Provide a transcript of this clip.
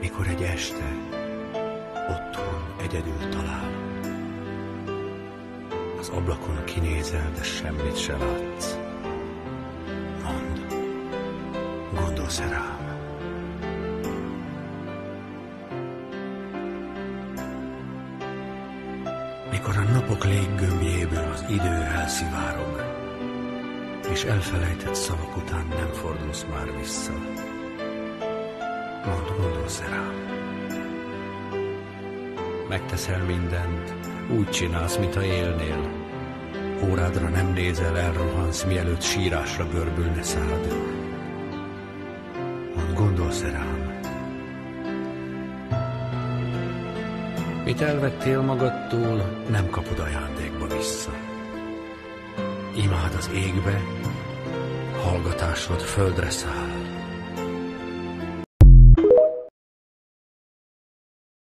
mikor egy este otthon egyedül talál. Az ablakon kinézel, de semmit se látsz. Mondd, gondolsz-e rám? Mikor a napok léggömbjéből az idő elszivárog, és elfelejtett szavak után nem fordulsz már vissza. Mondd, gondolsz-e rám? Megteszel mindent, úgy csinálsz, mintha élnél. Órádra nem nézel, elrohansz, mielőtt sírásra görbülne szád. Mondd, gondolsz-e rám? Mit elvettél magadtól, nem kapod ajándékba vissza. Imád az égbe, hallgatásod földre száll.